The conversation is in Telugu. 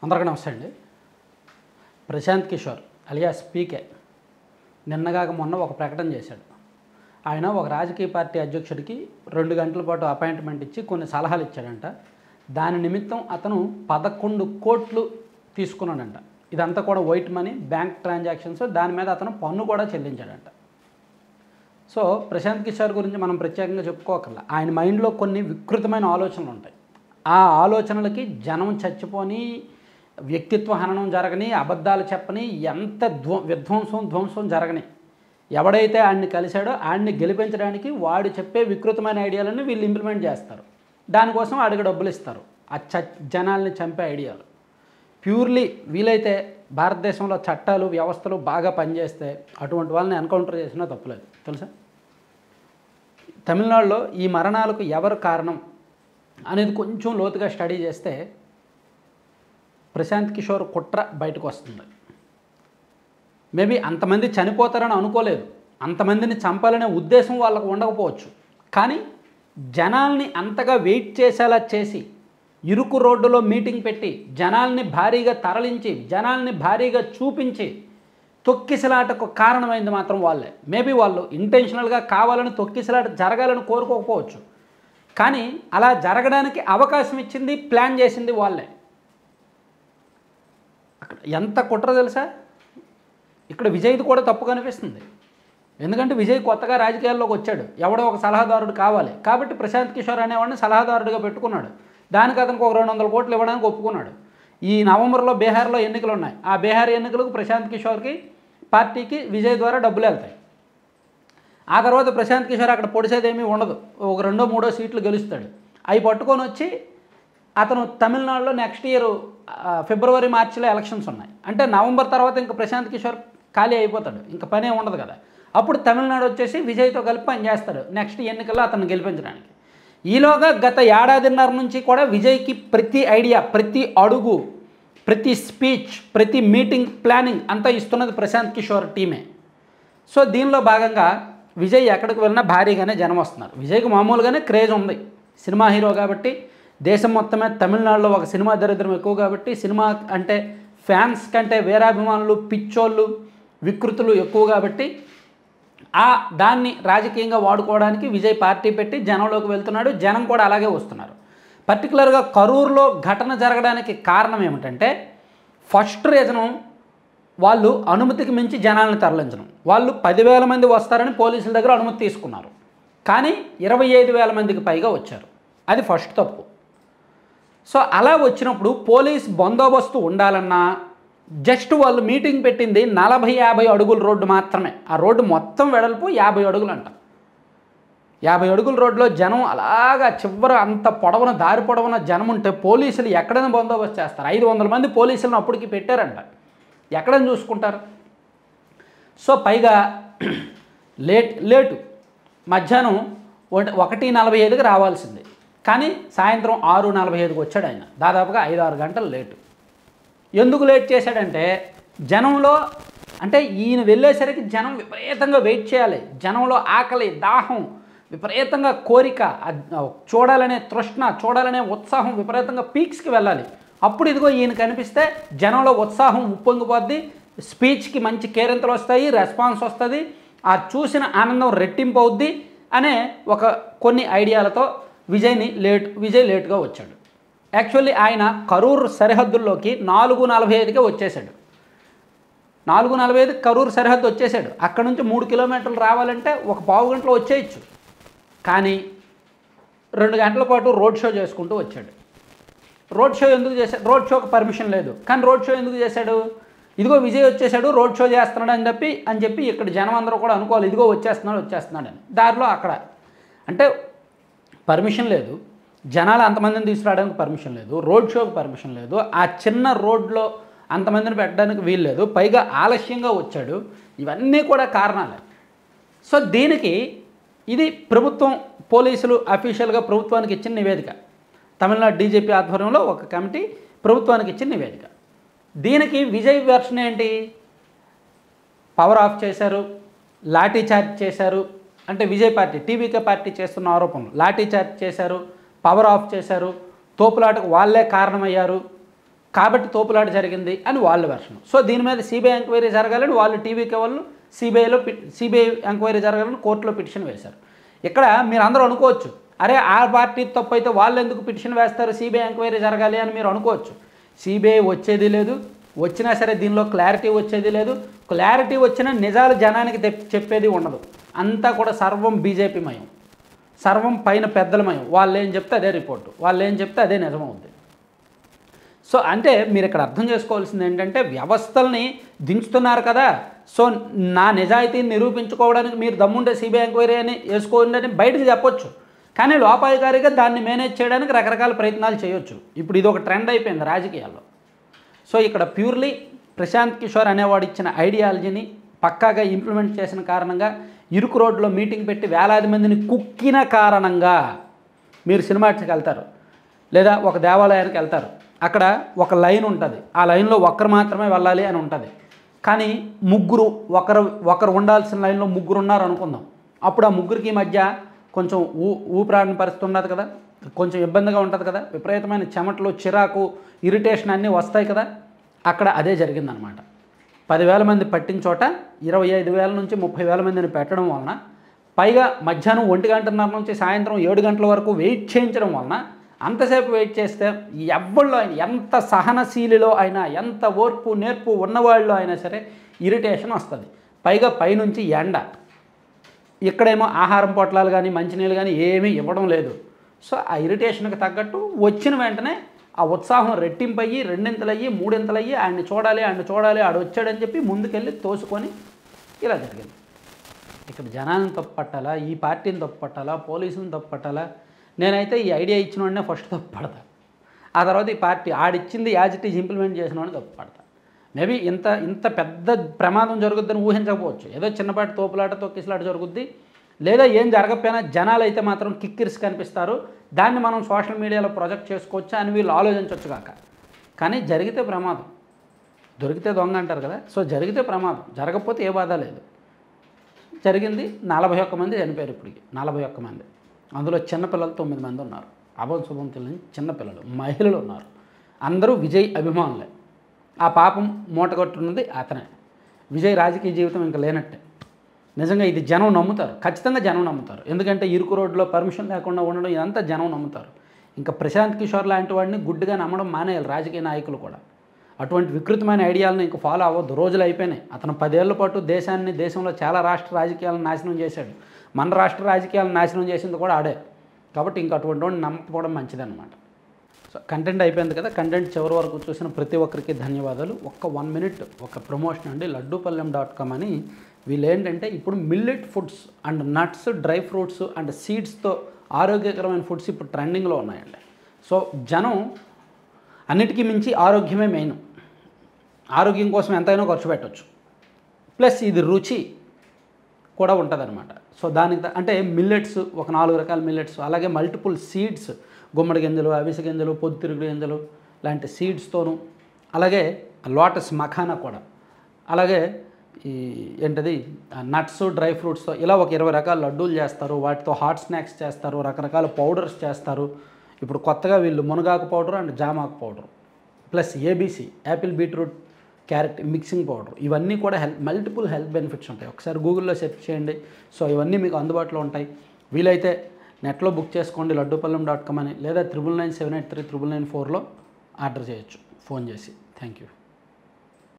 అందరికీ నమస్తే అండి. ప్రశాంత్ కిషోర్ అలియాస్ పీకే నిన్నగాక మొన్న ఒక ప్రకటన చేశాడు. ఆయన ఒక రాజకీయ పార్టీ అధ్యక్షుడికి 2 గంటల పాటు అపాయింట్మెంట్ ఇచ్చి కొన్ని సలహాలు ఇచ్చాడంట. దాని నిమిత్తం అతను 11 కోట్లు తీసుకున్నాడంట. ఇదంతా కూడా వైట్ మనీ, బ్యాంక్ ట్రాన్సాక్షన్స్. దాని మీద అతను పన్ను కూడా చెల్లించాడంట. సో ప్రశాంత్ కిషోర్ గురించి మనం ప్రత్యేకంగా చెప్పుకోకర్లా. ఆయన మైండ్లో కొన్ని వికృతమైన ఆలోచనలు ఉంటాయి. ఆ ఆలోచనలకి జనం చచ్చిపోని, వ్యక్తిత్వ హననం జరగని, అబద్ధాలు చెప్పని, ఎంత ధ్వంసం జరగని, ఎవడైతే ఆయన్ని కలిశాడో ఆయన్ని గెలిపించడానికి వాడు చెప్పే వికృతమైన ఐడియాలను వీళ్ళు ఇంప్లిమెంట్ చేస్తారు. దానికోసం వాడికి డబ్బులు ఇస్తారు. ఆ జనాల్ని చంపే ఐడియాలు ప్యూర్లీ. వీలైతే భారతదేశంలో చట్టాలు వ్యవస్థలు బాగా పనిచేస్తే అటువంటి వాళ్ళని ఎన్కౌంటర్ చేసినా తప్పులేదు. తెలుసా? తమిళనాడులో ఈ మరణాలకు ఎవరు కారణం అనేది కొంచెం లోతుగా స్టడీ చేస్తే ప్రశాంత్ కిషోర్ కుట్ర బయటకు వస్తుంది. మేబీ అంతమంది చనిపోతారని అనుకోలేదు, అంతమందిని చంపాలనే ఉద్దేశం వాళ్ళకు ఉండకపోవచ్చు. కానీ జనాల్ని అంతగా వెయిట్ చేసేలా చేసి, ఇరుకు రోడ్డులో మీటింగ్ పెట్టి, జనాల్ని భారీగా తరలించి, జనాల్ని భారీగా చూపించి తొక్కిసలాటకు కారణమైంది మాత్రం వాళ్ళే. మేబీ వాళ్ళు ఇంటెన్షనల్గా కావాలని తొక్కిసలాట జరగాలని కోరుకోకపోవచ్చు, కానీ అలా జరగడానికి అవకాశం ఇచ్చింది, ప్లాన్ చేసింది వాళ్ళే. అక్కడ ఎంత కుట్ర తెలుసా? ఇక్కడ విజయ్ది కూడా తప్పు కనిపిస్తుంది. ఎందుకంటే విజయ్ కొత్తగా రాజకీయాల్లోకి వచ్చాడు, ఎవడో ఒక సలహాదారుడు కావాలి కాబట్టి ప్రశాంత్ కిషోర్ అనేవాడిని సలహాదారుడిగా పెట్టుకున్నాడు. దానికి అతనికి ఒక 200 కోట్లు ఇవ్వడానికి ఒప్పుకున్నాడు. ఈ నవంబర్లో బీహార్లో ఎన్నికలు ఉన్నాయి. ఆ బీహార్ ఎన్నికలకు ప్రశాంత్ కిషోర్కి పార్టీకి విజయ్ ద్వారా డబ్బులు వెళ్తాయి. ఆ తర్వాత ప్రశాంత్ కిషోర్ అక్కడ పొడిసేదేమీ ఉండదు, ఒక 2-3 సీట్లు గెలుస్తాడు. అవి పట్టుకొని వచ్చి అతను తమిళనాడులో నెక్స్ట్ ఇయర్ ఫిబ్రవరి మార్చిలో ఎలక్షన్స్ ఉన్నాయి. అంటే నవంబర్ తర్వాత ఇంకా ప్రశాంత్ కిషోర్ ఖాళీ అయిపోతాడు, ఇంకా పనే ఉండదు కదా. అప్పుడు తమిళనాడు వచ్చేసి విజయ్తో కలిపి పనిచేస్తాడు నెక్స్ట్ ఎన్నికల్లో అతను గెలిపించడానికి. ఈలోగా గత ఏడాదిన్నర నుంచి కూడా విజయ్కి ప్రతి ఐడియా, ప్రతి అడుగు, ప్రతి స్పీచ్, ప్రతి మీటింగ్ ప్లానింగ్ అంతా ఇస్తున్నది ప్రశాంత్ కిషోర్ టీమే. సో దీనిలో భాగంగా విజయ్ ఎక్కడికి వెళ్ళినా భారీగానే జనం వస్తున్నారు. విజయ్కి మామూలుగానే క్రేజ్ ఉంది, సినిమా హీరో కాబట్టి. దేశం మొత్తమే తమిళనాడులో ఒక సినిమా దరిద్రం ఎక్కువ కాబట్టి, సినిమా అంటే ఫ్యాన్స్ కంటే వీరాభిమానులు, పిచ్చోళ్ళు, వికృతులు ఎక్కువ కాబట్టి దాన్ని రాజకీయంగా వాడుకోవడానికి విజయ్ పార్టీ పెట్టి జనంలోకి వెళ్తున్నాడు. జనం కూడా అలాగే వస్తున్నారు. పర్టికులర్గా కరూరులో ఘటన జరగడానికి కారణం ఏమిటంటే, ఫస్ట్ రీజను వాళ్ళు అనుమతికి మించి జనాలను తరలించడం. వాళ్ళు 10,000 మంది వస్తారని పోలీసుల దగ్గర అనుమతి తీసుకున్నారు, కానీ 25,000 మందికి పైగా వచ్చారు. అది ఫస్ట్ తప్పు. సో అలా వచ్చినప్పుడు పోలీస్ బందోబస్తు ఉండాలన్నా జస్ట్ వాళ్ళు మీటింగ్ పెట్టింది 40-50 అడుగుల రోడ్డు మాత్రమే. ఆ రోడ్డు మొత్తం వెడల్పు 50 అడుగులు అంట. 50 అడుగుల రోడ్లో జనం అలాగా చివర అంత పొడవున, దారి పొడవున జనం ఉంటే పోలీసులు ఎక్కడైనా బందోబస్తు చేస్తారు. 500 మంది పోలీసులను అప్పటికి పెట్టారంట. ఎక్కడైనా చూసుకుంటారు. సో పైగా లేటు మధ్యాహ్నం 1:45కి రావాల్సింది, కానీ సాయంత్రం 6:45కి వచ్చాడు ఆయన. దాదాపుగా 5-6 గంటలు లేటు. ఎందుకు లేట్ చేశాడంటే, జనంలో అంటే ఈయన వెళ్ళేసరికి జనం విపరీతంగా వెయిట్ చేయాలి. జనంలో ఆకలి, దాహం, విపరీతంగా కోరిక, చూడాలనే తృష్ణ, చూడాలనే ఉత్సాహం విపరీతంగా పీక్స్కి వెళ్ళాలి. అప్పుడు ఇదిగో ఈయన కనిపిస్తే జనంలో ఉత్సాహం ఉప్పొంగిపోద్ది, స్పీచ్కి మంచి కేరింతలు వస్తాయి, రెస్పాన్స్ వస్తుంది, ఆ చూసిన ఆనందం రెట్టింపు అవుద్ది అనే కొన్ని ఐడియాలతో విజయ్ లేటుగా వచ్చాడు. యాక్చువల్లీ ఆయన కరూర్ సరిహద్దుల్లోకి 4:45కే వచ్చేసాడు. 4:45కి కరూర్ సరిహద్దు వచ్చేసాడు. అక్కడ నుంచి 3 కిలోమీటర్లు రావాలంటే ఒక పావు గంటలో వచ్చేయచ్చు. కానీ 2 గంటల పాటు రోడ్ షో చేసుకుంటూ వచ్చాడు. రోడ్ షో ఎందుకు చేశాడు? రోడ్ షోకి పర్మిషన్ లేదు, కానీ రోడ్ షో ఎందుకు చేశాడు? ఇదిగో విజయ్ వచ్చేసాడు, రోడ్ షో చేస్తున్నాడు అని చెప్పి ఇక్కడ జనం అందరూ కూడా అనుకోవాలి, ఇదిగో వచ్చేస్తున్నాడు అని. దారిలో అక్కడ అంటే పర్మిషన్ లేదు, జనాలు అంతమందిని తీసుకురావడానికి పర్మిషన్ లేదు, రోడ్ షోకి పర్మిషన్ లేదు, ఆ చిన్న రోడ్లో అంతమందిని పెట్టడానికి వీలు లేదు, పైగా ఆలస్యంగా వచ్చాడు. ఇవన్నీ కూడా కారణాలే. సో దీనికి ఇది ప్రభుత్వం, పోలీసులు అఫీషియల్గా ప్రభుత్వానికి ఇచ్చిన నివేదిక. తమిళనాడు డీజీపీ ఆధ్వర్యంలో ఒక కమిటీ ప్రభుత్వానికి ఇచ్చిన నివేదిక. దీనికి విజయ్ వెర్షన్ ఏంటి? పవర్ ఆఫ్ చేశారు, లాఠీ చార్జ్ చేశారు. అంటే విజయ్ పార్టీ, టీవీకే పార్టీ చేస్తున్న ఆరోపణలు, లాఠీ చార్జ్ చేశారు, పవర్ ఆఫ్ చేశారు, తోపులాటకు వాళ్ళే కారణమయ్యారు, కాబట్టి తోపులాట జరిగింది అని వాళ్ళ వెర్షన్. సో దీని మీద సిబిఐ ఎంక్వైరీ జరగాలని వాళ్ళు టీవీకి వాళ్ళు సిబిఐ ఎంక్వైరీ జరగాలని కోర్టులో పిటిషన్ వేశారు. ఇక్కడ మీరు అందరూ అనుకోవచ్చు, అరే ఆ పార్టీ తప్పు అయితే వాళ్ళు ఎందుకు పిటిషన్ వేస్తారు, సిబిఐ ఎంక్వైరీ జరగాలి అని మీరు అనుకోవచ్చు. సిబిఐ వచ్చేది లేదు, వచ్చినా సరే దీనిలో క్లారిటీ వచ్చేది లేదు. క్లారిటీ వచ్చినా నిజాలు జనానికి చెప్పేది ఉండదు. అంతా కూడా సర్వం బీజేపీ మయం, సర్వం పైన పెద్దలమయం. వాళ్ళు ఏం చెప్తే అదే రిపోర్టు, వాళ్ళు ఏం చెప్తే అదే నిజమవుద్ది. సో అంటే మీరు ఇక్కడ అర్థం చేసుకోవాల్సింది ఏంటంటే, వ్యవస్థల్ని దించుతున్నారు కదా, సో నా నిజాయితీని నిరూపించుకోవడానికి మీరు దమ్ముంటే సిబిఐ ఎంక్వైరీ అని వేసుకోండి అని బయటకు చెప్పొచ్చు. కానీ లోపాయికారిగా దాన్ని మేనేజ్ చేయడానికి రకరకాల ప్రయత్నాలు చేయొచ్చు. ఇప్పుడు ఇది ఒక ట్రెండ్ అయిపోయింది రాజకీయాల్లో. సో ఇక్కడ ప్యూర్లీ ప్రశాంత్ కిషోర్ అనేవాడు ఇచ్చిన ఐడియాలజీని పక్కాగా ఇంప్లిమెంట్ చేసిన కారణంగా, ఇరుకు రోడ్లో మీటింగ్ పెట్టి వేలాది మందిని కుక్కిన కారణంగా మీరు సినిమాకి వెళ్తారు, లేదా ఒక దేవాలయానికి వెళ్తారు, అక్కడ ఒక లైన్ ఉంటుంది, ఆ లైన్లో ఒక్కరు మాత్రమే వెళ్ళాలి అని ఉంటుంది. కానీ ఒకరు ఉండాల్సిన లైన్లో ముగ్గురు ఉన్నారు అనుకుందాం. అప్పుడు ఆ ముగ్గురికి మధ్య కొంచెం ఊపిరాడిన పరిస్థితి ఉండదు కదా, కొంచెం ఇబ్బందిగా ఉంటుంది కదా, విపరీతమైన చెమటలు, చిరాకు, ఇరిటేషన్ అన్నీ వస్తాయి కదా. అక్కడ అదే జరిగిందనమాట. 10,000 మంది పట్టిన చోట 25,000 నుంచి 30,000 మందిని పెట్టడం వలన, పైగా మధ్యాహ్నం 1:30 నుంచి సాయంత్రం 7 గంటల వరకు వెయిట్ చేయించడం వలన, అంతసేపు వెయిట్ చేస్తే ఎవరిలో అయినా, ఎంత సహనశీలిలో అయినా, ఎంత ఓర్పు నేర్పు ఉన్నవాళ్ళు అయినా సరే ఇరిటేషన్ వస్తుంది. పైగా పైనుంచి ఎండ, ఇక్కడేమో ఆహారం పొట్లాలు కానీ మంచినీళ్ళు కానీ ఏమీ ఇవ్వడం లేదు. సో ఆ ఇరిటేషన్కి తగ్గట్టు వచ్చిన వెంటనే ఆ ఉత్సాహం రెట్టింపయ్యి, రెండింతలయ్యి, మూడింతలయ్యి, ఆయన్ని చూడాలి ఆడు వచ్చాడని చెప్పి ముందుకెళ్ళి తోసుకొని ఇలా జరిగింది. ఇక్కడ జనాన్ని తప్పు పట్టాలా, ఈ పార్టీని తప్పు పట్టాలా, పోలీసుని తప్పు పట్టాలా? నేనైతే ఈ ఐడియా ఇచ్చిన వాడినే ఫస్ట్ తప్పు పడతా, ఆ తర్వాత ఈ పార్టీ ఆడిచ్చింది యాజ్ ఇట్ ఈజ్ ఇంప్లిమెంట్ చేసిన వాడిని తప్పు పడతా. మేబీ ఇంత పెద్ద ప్రమాదం జరుగుద్దని ఊహించకపోవచ్చు, ఏదో చిన్నపాటి తోపులాట తొక్కిసలాట జరుగుద్ది, లేదా ఏం జరగకపోయినా జనాలు అయితే మాత్రం కిక్కిరిసి కనిపిస్తారు, దాన్ని మనం సోషల్ మీడియాలో ప్రొజెక్ట్ చేసుకోవచ్చు అని వీళ్ళు ఆలోచించవచ్చు కాక. కానీ జరిగితే ప్రమాదం, దొరికితే దొంగ అంటారు కదా, సో జరిగితే ప్రమాదం, జరగకపోతే ఏ బాధ లేదు. జరిగింది. 41 మంది చనిపోయారు ఇప్పటికి, 41 మంది. అందులో చిన్నపిల్లలు 9 మంది ఉన్నారు. అభం శుభం తెలియని చిన్నపిల్లలు, మహిళలు ఉన్నారు. అందరూ విజయ్ అభిమానులే. ఆ పాపం మూటగొట్టున్నది అతనే. విజయ్ రాజకీయ జీవితం ఇంకా లేనట్టే. నిజంగా ఇది జనం నమ్ముతారు, ఖచ్చితంగా జనం నమ్ముతారు. ఎందుకంటే ఇరుకు రోడ్లో పర్మిషన్ లేకుండా ఉండడం ఇదంతా జనం నమ్ముతారు. ఇంకా ప్రశాంత్ కిషోర్ లాంటి వాడిని గుడ్డిగా నమ్మడం మానేయాలి రాజకీయ నాయకులు కూడా. అటువంటి వికృతమైన ఐడియాలను ఇంక ఫాలో అవ్వద్దు. రోజులు అయిపోయినాయి. అతను 10 ఏళ్ల పాటు దేశంలో చాలా రాష్ట్ర రాజకీయాలను నాశనం చేశాడు. మన రాష్ట్ర రాజకీయాలను నాశనం చేసింది కూడా ఆడే. కాబట్టి ఇంక అటువంటి వాడిని నమ్మకపోవడం మంచిదన్నమాట. సో కంటెంట్ అయిపోయింది కదా. కంటెంట్ చివరి వరకు చూసిన ప్రతి ఒక్కరికి ధన్యవాదాలు. 1 మినిట్ ఒక ప్రమోషన్ అండి. laddupalem.com అని వీళ్ళు ఏంటంటే ఇప్పుడు millet foods and nuts, dry fruits and సీడ్స్తో ఆరోగ్యకరమైన ఫుడ్స్ ఇప్పుడు ట్రెండింగ్లో ఉన్నాయండి. సో జనం అన్నిటికీ మించి ఆరోగ్యమే మెయిన్. ఆరోగ్యం కోసం ఎంతైనా ఖర్చు పెట్టవచ్చు. ప్లస్ ఇది రుచి కూడా ఉంటుందన్నమాట. సో దానికి అంటే మిల్లెట్స్ ఒక 4 రకాల మిల్లెట్స్, అలాగే మల్టిపుల్ సీడ్స్, గుమ్మడి గింజలు, అవిసె గింజలు, పొద్దుతిరుగుడు గింజలు లాంటి సీడ్స్తోనూ, అలాగే లోటస్ మఖానా కూడా, అలాగే ఈ ఏంటది నట్స్, డ్రై ఫ్రూట్స్తో ఇలా ఒక 20 రకాల లడ్డూలు చేస్తారు. వాటితో హాట్ స్నాక్స్ చేస్తారు, రకరకాల పౌడర్స్ చేస్తారు. ఇప్పుడు కొత్తగా వీళ్ళు మునగాకు పౌడర్ అండ్ జామాకు powder, plus ABC apple beetroot carrot mixing powder, ఇవన్నీ కూడా మల్టిపుల్ హెల్త్ బెనిఫిట్స్ ఉంటాయి. ఒకసారి గూగుల్లో సెర్చ్ చేయండి. సో ఇవన్నీ మీకు అందుబాటులో ఉంటాయి. వీలైతే నెట్లో బుక్ చేసుకోండి laddupalem.com అని, లేదా 9997839994లో ఆర్డర్ చేయొచ్చు ఫోన్ చేసి. Thank you.